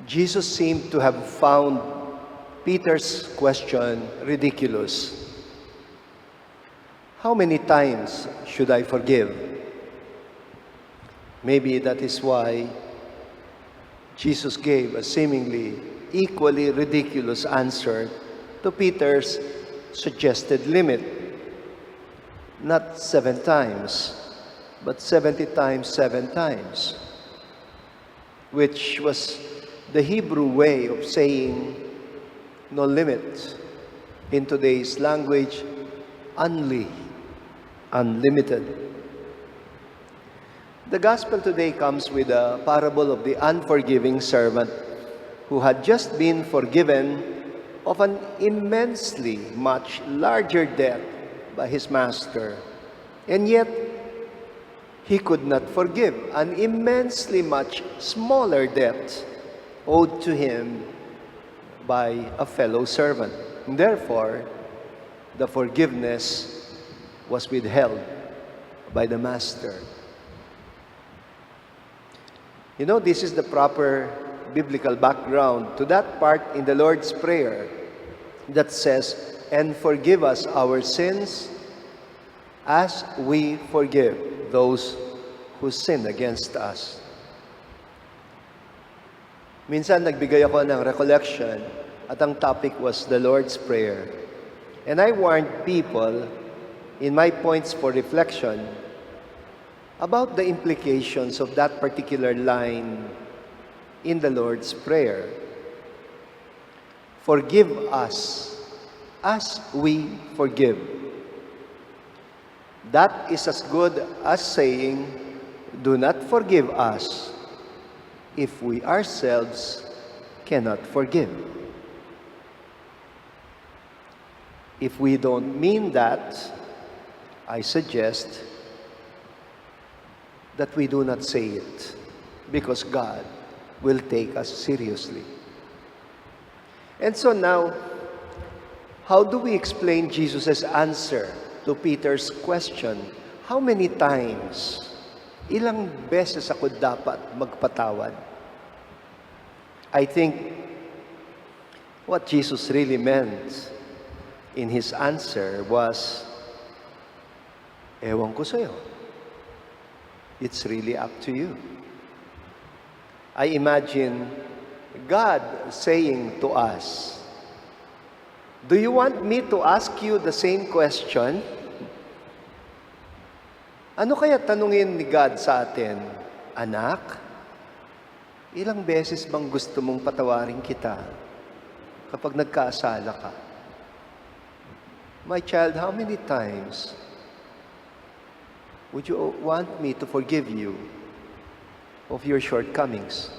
Jesus seemed to have found Peter's question ridiculous. How many times should I forgive? Maybe that is why Jesus gave a seemingly equally ridiculous answer to Peter's suggested limit. Not 7 times, but 70 times 7 times, which was the Hebrew way of saying no limit. In today's language, unlimited. The gospel today comes with a parable of the unforgiving servant who had just been forgiven of an immensely much larger debt by his master. And yet, he could not forgive an immensely much smaller debt owed to him by a fellow servant. Therefore, the forgiveness was withheld by the master. You know, this is the proper biblical background to that part in the Lord's Prayer that says, "And forgive us our sins as we forgive those who sin against us." Minsan nagbigay ako ng recollection at ang topic was the Lord's Prayer. And I warned people in my points for reflection about the implications of that particular line in the Lord's Prayer. Forgive us as we forgive. That is as good as saying, do not forgive us if we ourselves cannot forgive. If we don't mean that, I suggest that we do not say it, because God will take us seriously. And so now, how do we explain Jesus' answer to Peter's question? How many times? Ilang beses ako dapat magpatawad? I think what Jesus really meant in his answer was, ewan ko sa'yo. It's really up to you. I imagine God saying to us, do you want me to ask you the same question? Ano kaya tanungin ni God sa atin? Anak, ilang beses bang gusto mong patawarin kita kapag nagkasala ka? My child, how many times would you want me to forgive you of your shortcomings?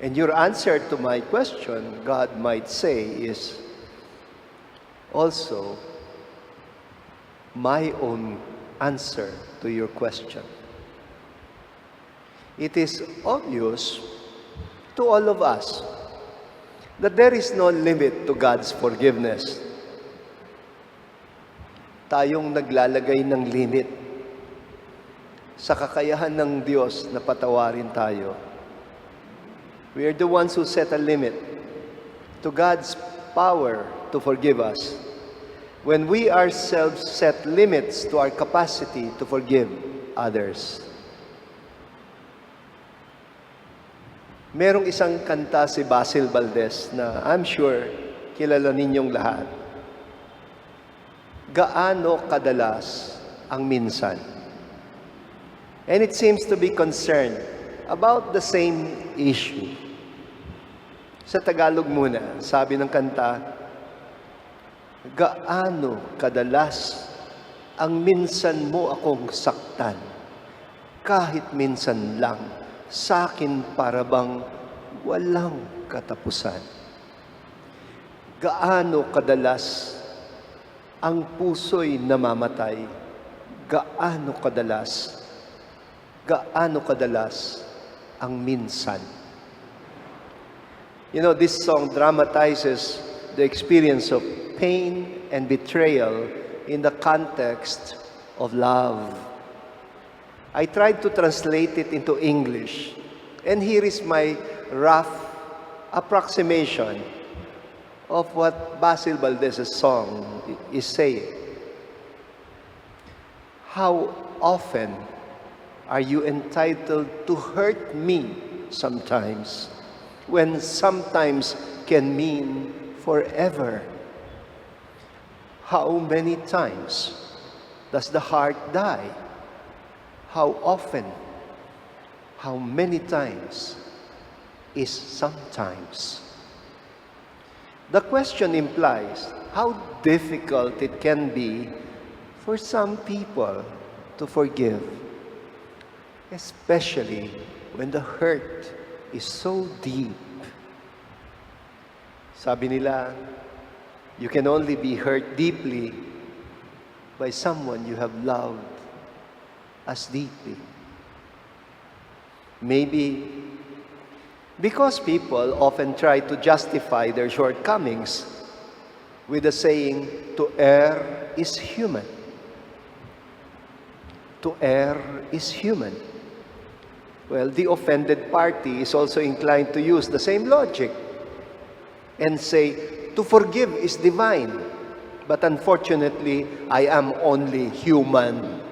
And your answer to my question, God might say, is also my own answer to your question. It is obvious to all of us that there is no limit to God's forgiveness. Tayong naglalagay ng limit sa kakayahan ng Diyos na patawarin tayo. We are the ones who set a limit to God's power to forgive us when we ourselves set limits to our capacity to forgive others. Merong isang kanta si Basil Valdez na I'm sure kilala ninyong lahat. Gaano kadalas ang minsan? And it seems to be concerned about the same issue. Sa Tagalog muna, sabi ng kanta, gaano kadalas ang minsan mo akong saktan, kahit minsan lang, sa akin para bang walang katapusan. Gaano kadalas ang puso'y namamatay, gaano kadalas ang minsan. You know, this song dramatizes the experience of pain and betrayal in the context of love. I tried to translate it into English, And here is my rough approximation of what Basil Valdez's song is saying. How often are you entitled to hurt me sometimes, when sometimes can mean forever? How many times does the heart die? How often? How many times is sometimes? The question implies how difficult it can be for some people to forgive, especially when the hurt is so deep. Sabi nila, you can only be hurt deeply by someone you have loved as deeply. Maybe because people often try to justify their shortcomings with the saying, to err is human. To err is human. Well, the offended party is also inclined to use the same logic and say, to forgive is divine, but unfortunately, I am only human.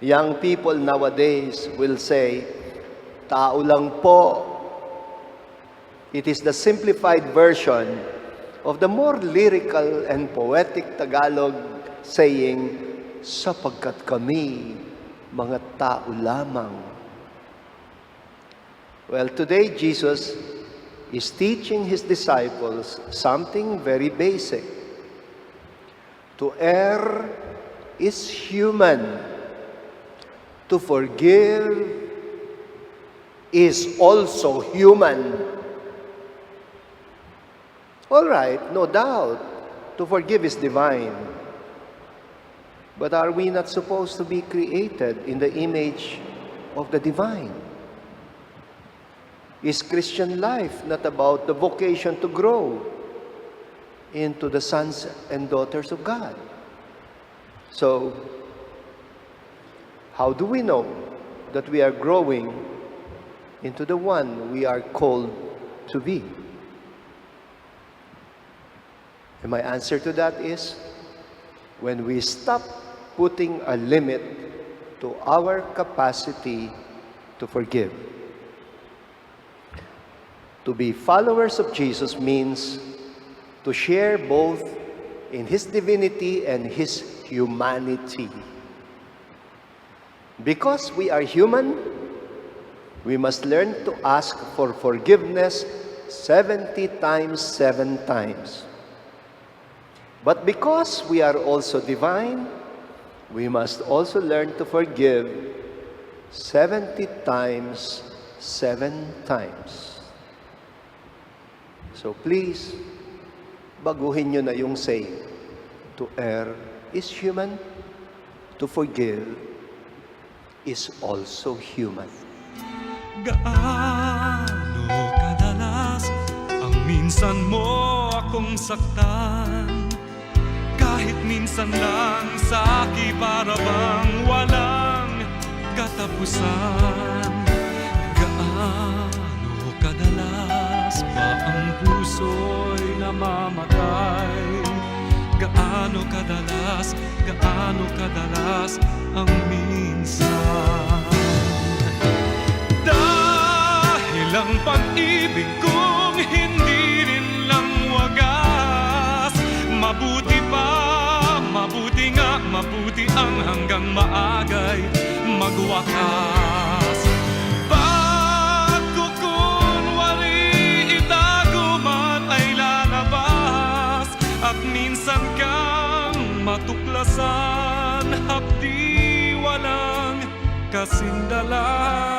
Young people nowadays will say, tao lang po. It is the simplified version of the more lyrical and poetic Tagalog saying, sapagkat kami mga tao lamang. Well, today Jesus is teaching his disciples something very basic. To err is human. To forgive is also human. All right, no doubt, to forgive is divine. But are we not supposed to be created in the image of the divine? Is Christian life not about the vocation to grow into the sons and daughters of God? So, how do we know that we are growing into the one we are called to be? And my answer to that is, when we stop putting a limit to our capacity to forgive. To be followers of Jesus means to share both in His divinity and His humanity. Because we are human, we must learn to ask for forgiveness 70 times, 7 times. But because we are also divine, we must also learn to forgive 70 times, 7 times. So please, baguhin nyo na yung saying, to err is human, to forgive is also human. Gaano kadalas ang minsan mo akong saktan, kahit minsan lang sa akin para bang walang katapusan. Gaano kadalas ba ang puso'y namamatay? Gaano kadalas ang minsan? Dahil ang pag-ibig kong hindi rin lang wagas, mabuti ang hanggang maagay magwakas. Pagkukunwari itago man ay lalabas, at minsan kang matuklasan, hapdi walang kasing dalas.